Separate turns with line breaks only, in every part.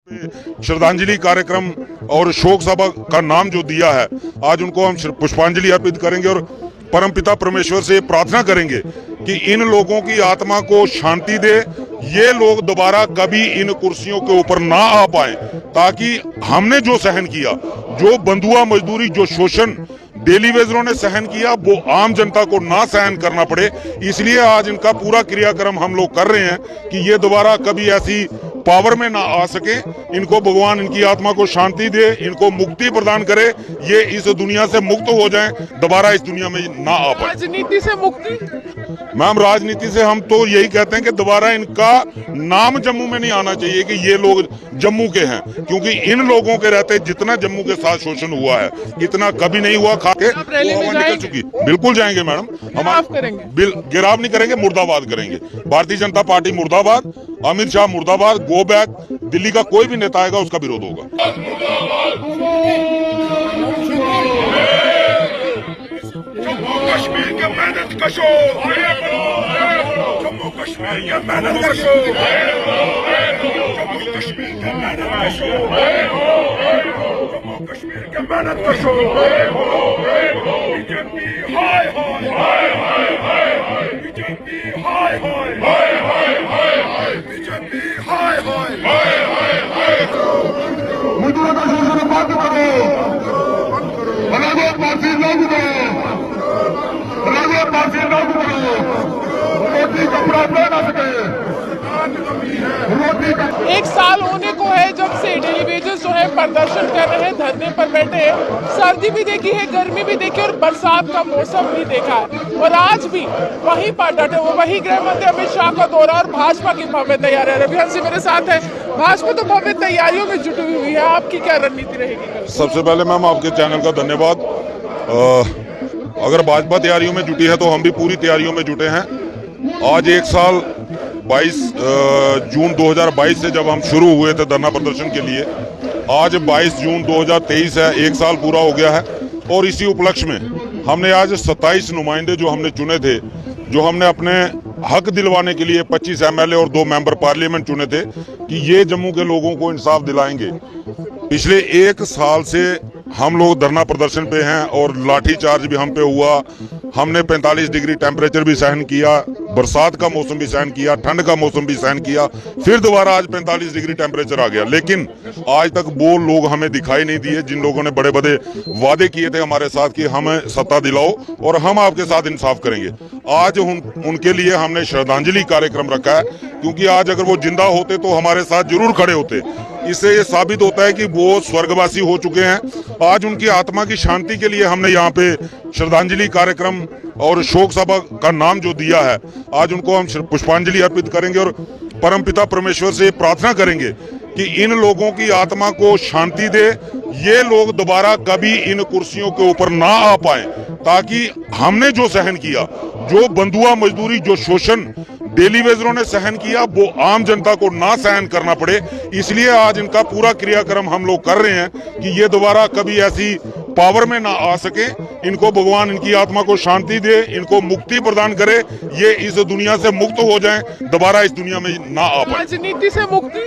श्रद्धांजलि कार्यक्रम और शोक सभा का नाम जो दिया है, आज उनको हम पुष्पांजलि अर्पित करेंगे और परमपिता परमेश्वर से प्रार्थना करेंगे कि इन लोगों की आत्मा को शांति दे, ये लोग दोबारा कभी इन कुर्सियों के ऊपर ना आ पाए, ताकि हमने जो सहन किया, जो बंधुआ मजदूरी, जो शोषण डेली वेजरों ने सहन किया, वो आम जनता को ना सहन करना पड़े। इसलिए आज इनका पूरा क्रियाक्रम हम लोग कर रहे हैं कि ये दोबारा कभी ऐसी पावर में ना आ सके। इनको भगवान इनकी आत्मा को शांति दे, इनको मुक्ति प्रदान करे, ये इस दुनिया से मुक्त हो जाएं, दोबारा इस दुनिया में ना आ पाए।
राजनीति से मुक्ति?
मैम, राजनीति से हम तो यही कहते हैं कि दोबारा इनका नाम जम्मू में नहीं आना चाहिए कि ये लोग जम्मू के हैं, क्योंकि इन लोगों के रहते जितना जम्मू के साथ शोषण हुआ है, इतना कभी नहीं हुआ। खाके निकल चुकी। बिल्कुल जाएंगे मैडम, हम गिराव नहीं करेंगे, मुर्दाबाद करेंगे। भारतीय जनता पार्टी मुर्दाबाद, अमित शाह मुर्दाबाद, गो बैक। दिल्ली का कोई भी नेता आएगा उसका विरोध होगा।
जम्मू कश्मीर के मेहनत कशो, जम्मू कश्मीर के मेहनत कशो, जम्मू कश्मीर के मेहनत कशो, जम्मू कश्मीर के मेहनत कशो। बीजेपी हाय हाय हाय हाय हाय, बीजेपी हाय हाय हाय हाय हाय, बीजेपी हाय हाय हाय हाय हाय। मजदूरों का शोषण बंद करो, अलाहाबाद फांसी लागू करो, अलाहाबाद फांसी लागू करो। रोटी कपड़ा दे ना सके, रोटी का
1 साल होने को है जब से डेली वेजेस जो है प्रदर्शन कर रहे हैं, धरने पर बैठे हैं। सर्दी भी देखी है, गर्मी भी देखी और बरसात का मौसम भी देखा है, और आज भी वहीं पर डटे वो वही गृह मंत्री अमित शाह का दौरा और भाजपा की भव्य तैयारी। रविहंस जी मेरे साथ है। भाजपा तो भव्य तैयारियों में जुटी हुई है, आपकी क्या रणनीति रहेगी?
सबसे पहले मैम आपके चैनल का धन्यवाद। अगर भाजपा तैयारियों में जुटी है तो हम भी पूरी तैयारियों में जुटे हैं। आज 1 साल 22 जून 2022 से जब हम शुरू हुए थे धरना प्रदर्शन के लिए, आज 22 जून 2023 है, 1 साल पूरा हो गया है। और इसी उपलक्ष्य में हमने आज 27 नुमाइंदे जो हमने चुने थे, जो हमने अपने हक दिलवाने के लिए 25 MLA और 2 मेंबर पार्लियामेंट चुने थे कि ये जम्मू के लोगों को इंसाफ दिलाएंगे। पिछले 1 साल से हम लोग धरना प्रदर्शन पे हैं और लाठी चार्ज भी हम पे हुआ। हमने 45 डिग्री टेम्परेचर भी सहन किया, बरसात का मौसम भी सहन किया, ठंड का मौसम भी सहन किया, फिर दोबारा आज 45 डिग्री टेम्परेचर आ गया। लेकिन आज तक वो लोग हमें दिखाई नहीं दिए जिन लोगों ने बड़े बड़े वादे किए थे हमारे साथ कि हमें सत्ता दिलाओ और हम आपके साथ इंसाफ करेंगे। आज उनके लिए हमने श्रद्धांजलि कार्यक्रम रखा है, क्योंकि आज अगर वो जिंदा होते तो हमारे साथ जरूर खड़े होते। इससे ये साबित होता है कि वो स्वर्गवासी हो चुके हैं। आज उनकी आत्मा की शांति के लिए हमने यहाँ पे श्रद्धांजलि कार्यक्रम और शोक सभा का नाम जो दिया है, आज उनको हम पुष्पांजलि अर्पित करेंगे और परमपिता परमेश्वर से प्रार्थना करेंगे कि इन लोगों की आत्मा को शांति दे, ये लोग दोबारा कभी इन कुर्सियों के ऊपर ना आ पाए, ताकि हमने जो सहन किया, जो बंधुआ मजदूरी, जो शोषण डेली वेजरों ने सहन किया, वो आम जनता को ना सहन करना पड़े। इसलिए आज इनका पूरा क्रियाक्रम हम लोग कर रहे हैं कि ये दोबारा कभी ऐसी पावर में ना आ सके। इनको भगवान इनकी आत्मा को शांति दे, इनको मुक्ति प्रदान करे, ये इस दुनिया से मुक्त हो जाएं, दोबारा इस दुनिया में ना आ पाए।
राजनीति से मुक्ति?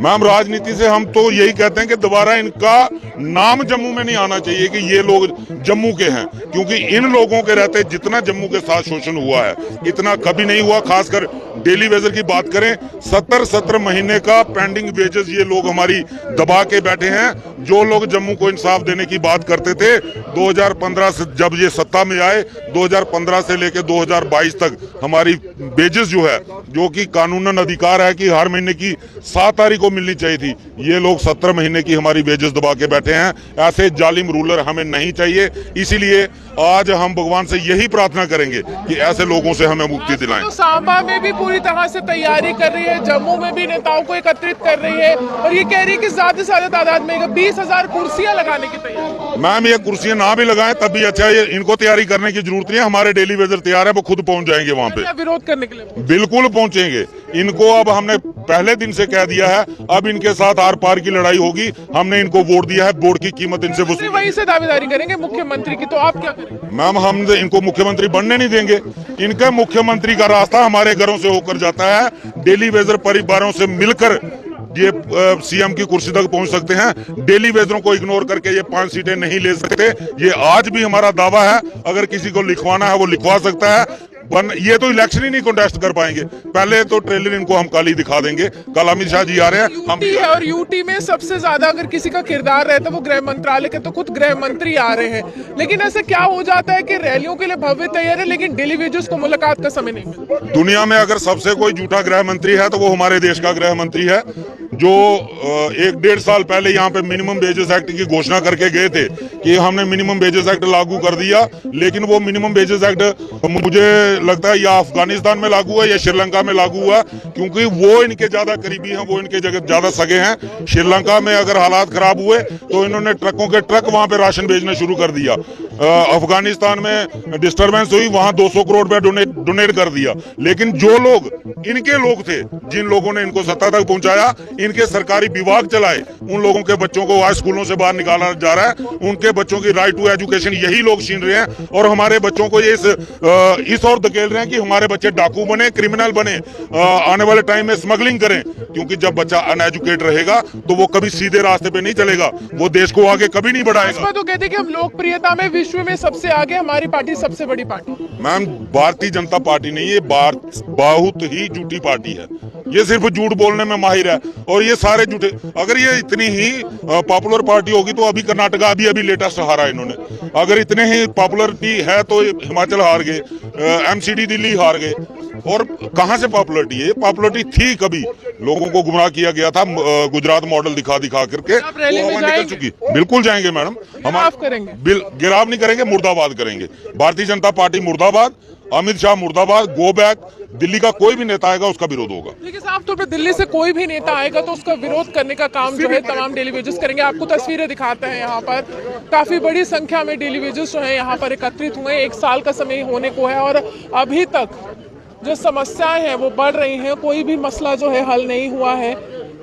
मैम, राजनीति से हम तो यही कहते हैं कि दोबारा इनका नाम जम्मू में नहीं आना चाहिए कि ये लोग जम्मू के हैं, क्योंकि इन लोगों के रहते जितना जम्मू के साथ शोषण हुआ है, इतना कभी नहीं हुआ। खासकर डेली वेजर की बात करें, 70 महीने का पेंडिंग वेजेस ये लोग हमारी दबा के बैठे हैं। जो लोग जम्मू को इंसाफ देने की बात करते थे 2015 से, जब ये सत्ता में आए, 2015 से लेकर 2022 तक हमारी वेजेस जो है, जो कि कानूनन अधिकार है कि हर महीने की 7 तारीख को मिलनी चाहिए थी, ये लोग 17 महीने की हमारी वेजेस दबा के बैठे हैं। ऐसे जालिम रूलर हमें नहीं चाहिए। इसीलिए आज हम भगवान से यही प्रार्थना करेंगे कि ऐसे लोगों से हमें मुक्ति दिलाएं।
तो सांबा में भी पूरी तरह से तैयारी कर रही है, जम्मू में भी नेताओं को एकत्रित कर रही है, और ये कह रही है कि ज्यादा से ज्यादा तादाद में 20,000 कुर्सियां लगाने की तैयारी।
मैम, ये कुर्सियां ना भी लगाएं तब भी अच्छा है, इनको तैयारी करने की जरूरत नहीं है। हमारे डेली वेजर तैयार है, वो खुद पहुंच जाएंगे वहाँ पे
विरोध करने के लिए।
बिल्कुल पहुंचेंगे। इनको अब हमने पहले दिन से कह दिया है, अब इनके साथ आर पार की लड़ाई होगी। हमने इनको वोट दिया है, वोट की कीमत इनसे
वहीं से दावेदारी करेंगे मुख्यमंत्री की, तो आप क्या करेंगे?
मैम, हम इनको मुख्यमंत्री बनने नहीं देंगे। इनके मुख्यमंत्री का रास्ता हमारे घरों से होकर जाता है। डेली वेजर परिवारों से मिलकर ये सीएम की कुर्सी तक पहुंच सकते हैं। डेली वेजरों को इग्नोर करके ये 5 सीटें नहीं ले सकते। ये आज भी हमारा दावा है, अगर किसी को लिखवाना है वो लिखवा सकता है। ये तो इलेक्शन ही नहीं कंटेस्ट कर पाएंगे। पहले तो ट्रेलर इनको हम काली दिखा देंगे। कल अमित शाह जी आ रहे हैं, हम
यूटी है और यूटी में सबसे ज्यादा अगर किसी का किरदार रहता है वो गृह मंत्रालय के, तो खुद गृह मंत्री आ रहे हैं। लेकिन ऐसे क्या हो जाता है कि रैलियों के लिए भव्य तैयार है लेकिन डेली वेजेस को मुलाकात का समय नहीं मिलता।
दुनिया में अगर सबसे कोई झूठा गृह मंत्री है तो वो हमारे देश का गृह मंत्री है, जो 1-1.5 साल पहले यहाँ पे मिनिमम वेजेस एक्ट की घोषणा करके गए थे कि हमने मिनिमम वेजेस एक्ट लागू कर दिया। लेकिन वो मिनिमम वेजेस एक्ट मुझे लगता है या अफगानिस्तान में लागू है या श्रीलंका में लागू हुआ, क्योंकि वो इनके ज्यादा करीबी हैं, वो इनके ज्यादा सगे हैं। श्रीलंका में अगर हालात खराब हुए तो इन्होंने ट्रकों के ट्रक वहां पे राशन भेजना शुरू कर दिया। अफगानिस्तान में डिस्टरबेंस हुई, वहां 200 करोड़ रुपया डोनेट कर दिया। लेकिन जो लोग इनके लोग थे, जिन लोगों ने इनको सत्ता तक पहुंचाया, इनके सरकारी विभाग चलाए, उन लोगों के बच्चों को आज स्कूलों से बाहर निकाला जा रहा है। उनके बच्चों की राइट टू एजुकेशन यही लोग छीन रहे हैं और हमारे बच्चों को ये इस और धकेल रहे हैं कि हमारे बच्चे डाकू बने, क्रिमिनल बने, आने वाले टाइम में स्मगलिंग करें। क्योंकि जब बच्चा अनएजुकेट रहेगा तो वो कभी सीधे रास्ते पे नहीं चलेगा, वो देश को आगे कभी नहीं बढ़ाएगा।
तो कहते हैं कि हम लोकप्रियता में विश्व में सबसे आगे, हमारी पार्टी सबसे बड़ी party.
Ma'am, Bharatiya Janata party नहीं, ये बहुत ही झूठी पार्टी है। ये सिर्फ झूठ बोलने में माहिर है और ये सारे झूठे। अगर ये इतनी ही पॉपुलर पार्टी होगी तो अभी कर्नाटका अभी लेटेस्ट हारा इन्होंने। अगर इतने ही पॉपुलरिटी है तो हिमाचल हार गए, एमसीडी दिल्ली हार गए। और कहां से पॉपुलरिटी है? पॉपुलरिटी थी कभी, लोगों को गुमराह किया गया था गुजरात मॉडल दिखा करके।
निकल
चुकी। बिल्कुल जाएंगे मैडम, हम
करेंगे,
गिराव नहीं करेंगे, मुर्दाबाद करेंगे। भारतीय जनता पार्टी मुर्दाबाद, अमित शाह मुर्दाबाद, गो बैक। दिल्ली का कोई भी नेता आएगा उसका विरोध होगा।
लेकिन साफ तौर पर दिल्ली से कोई भी नेता आएगा तो उसका विरोध करने का काम जो है तमाम डेली वेजेस करेंगे। आपको तस्वीरें दिखाते हैं, यहाँ पर काफी बड़ी संख्या में डेली वेजेस जो है यहाँ पर एकत्रित हुए। 1 साल का समय होने को है और अभी तक जो समस्याएं हैं वो बढ़ रही हैं, कोई भी मसला जो है हल नहीं हुआ है।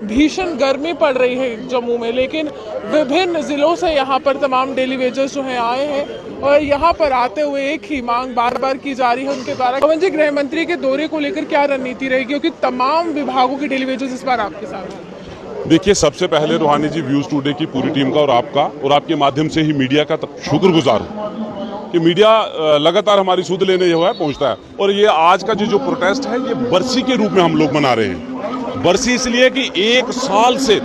भीषण गर्मी पड़ रही है जम्मू में, लेकिन विभिन्न जिलों से यहाँ पर तमाम डेली वेजर्स जो हैं आए हैं और यहाँ पर आते हुए एक ही मांग बार बार की जा रही है उनके द्वारा। पवन जी, गृह मंत्री के दौरे को लेकर क्या रणनीति रहेगी, क्योंकि तमाम विभागों के डेली वेजर्स इस बार आपके साथ हैं?
देखिए, सबसे पहले रूहानी जी, व्यूज टुडे की पूरी टीम का और आपका और आपके माध्यम से ही मीडिया का शुक्रगुजार हूँ कि मीडिया लगातार हमारी सुध लेने जो है पहुंचता है। और ये आज का जो प्रोटेस्ट है ये बरसी के रूप में हम लोग मना रहे हैं। बरसी इसलिए कि 1 साल से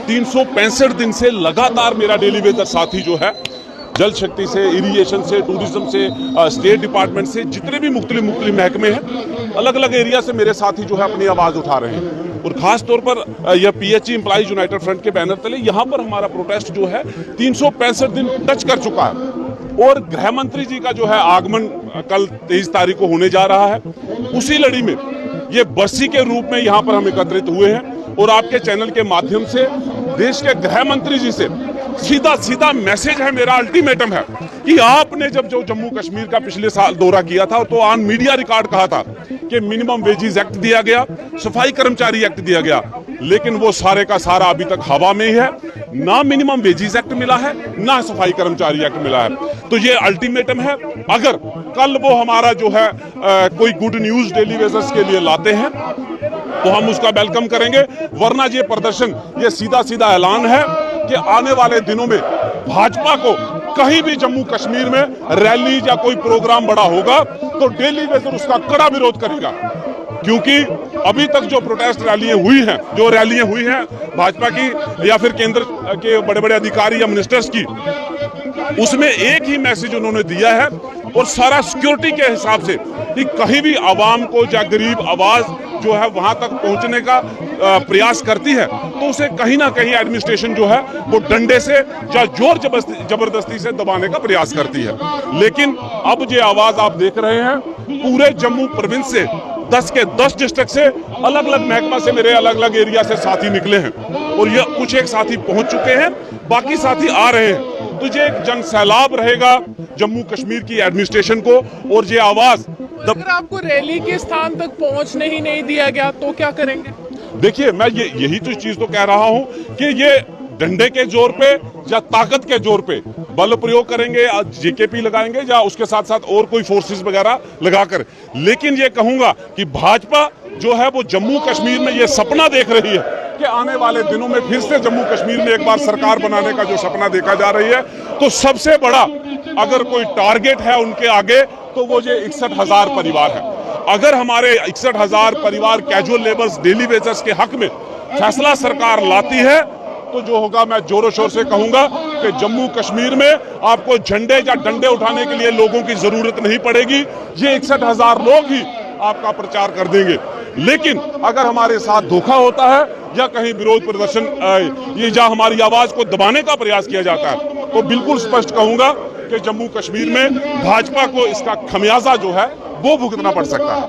365 दिन से लगातार मेरा डेली वेजर साथी जो है, जल शक्ति से, इरिगेशन से, टूरिज्म से, स्टेट डिपार्टमेंट से, जितने भी मुख्तलिफ महकमे हैं, अलग अलग एरिया से मेरे साथी जो है अपनी आवाज़ उठा रहे हैं। और खास तौर पर यह PHE एम्प्लॉइज यूनाइटेड फ्रंट के बैनर तले यहाँ पर हमारा प्रोटेस्ट जो है 365 दिन टच कर चुका है। और गृह मंत्री जी का जो है आगमन कल 23 तारीख को होने जा रहा है। उसी लड़ी में ये बरसी के रूप में यहाँ पर हम एकत्रित हुए हैं और आपके चैनल के माध्यम से देश के गृह मंत्री जी से सीधा मैसेज है, मेरा अल्टीमेटम है कि आपने जब जो जम्मू कश्मीर का पिछले साल दौरा किया था तो ऑन मीडिया रिकॉर्ड कहा था कि मिनिमम वेजेस एक्ट दिया गया, सफाई कर्मचारी एक्ट दिया गया, लेकिन वो सारे का सारा अभी तक हवा में ही है। ना मिनिमम वेजेस एक्ट मिला है, ना सफाई कर्मचारी एक्ट मिला है। तो ये अल्टीमेटम है। अगर कल वो हमारा जो है कोई गुड न्यूज डेली वेजर्स के लिए लाते हैं तो हम उसका वेलकम करेंगे, वरना ये प्रदर्शन ये सीधा ऐलान है कि आने वाले दिनों में भाजपा को कहीं भी जम्मू कश्मीर में रैली या कोई प्रोग्राम बड़ा होगा तो डेली वेजर उसका कड़ा विरोध करेगा। क्योंकि अभी तक जो प्रोटेस्ट रैलियां हुई हैं भाजपा की या फिर केंद्र के बड़े बड़े अधिकारी या मिनिस्टर्स की, उसमें एक ही मैसेज उन्होंने दिया है और सारा सिक्योरिटी के हिसाब से कि कहीं भी आवाम को या गरीब आवाज जो है वहां तक पहुंचने का प्रयास करती है तो उसे कहीं ना कहीं एडमिनिस्ट्रेशन जो है वो डंडे से या जोर जबरदस्ती से दबाने का प्रयास करती है। लेकिन अब ये आवाज आप देख रहे हैं पूरे जम्मू प्रोविंस से 10 के 10 डिस्ट्रिक्ट से अलग अलग महकमा से मेरे अलग अलग एरिया से साथी निकले हैं और ये कुछ एक साथी पहुंच चुके हैं, बाकी साथी आ रहे हैं। तो ये एक जन सैलाब रहेगा जम्मू कश्मीर की एडमिनिस्ट्रेशन को। और ये आवाज
अगर आपको रैली के स्थान तक पहुंचने ही नहीं दिया गया तो क्या करेंगे?
देखिए, मैं यही तो चीज तो कह रहा हूं कि ये डंडे के जोर पे या ताकत के जोर पे बल प्रयोग करेंगे, जेकेपी लगाएंगे या उसके साथ साथ और कोई फोर्सेस वगैरह लगाकर। लेकिन ये कहूंगा कि भाजपा जो है वो जम्मू कश्मीर में ये सपना देख रही है कि आने वाले दिनों में फिर से जम्मू कश्मीर में एक बार सरकार बनाने का जो सपना देखा जा रही है, तो सबसे बड़ा अगर कोई टारगेट है उनके आगे तो वो ये 61,000 परिवार है। अगर हमारे 61,000 परिवार कैजुअल लेबर्स, डेली वेजर्स के हक में फैसला सरकार लाती है तो जो होगा, मैं जोरों शोर से कहूंगा कि जम्मू कश्मीर में आपको झंडे या डंडे उठाने के लिए लोगों की जरूरत नहीं पड़ेगी। ये 61,000 लोग ही आपका प्रचार कर देंगे। लेकिन अगर हमारे साथ धोखा होता है या कहीं विरोध प्रदर्शन ये जहां हमारी आवाज को दबाने का प्रयास किया जाता है, तो बिल्कुल स्पष्ट कहूंगा कि जम्मू कश्मीर में भाजपा को इसका खमियाजा जो है वो भुगतना पड़ सकता है।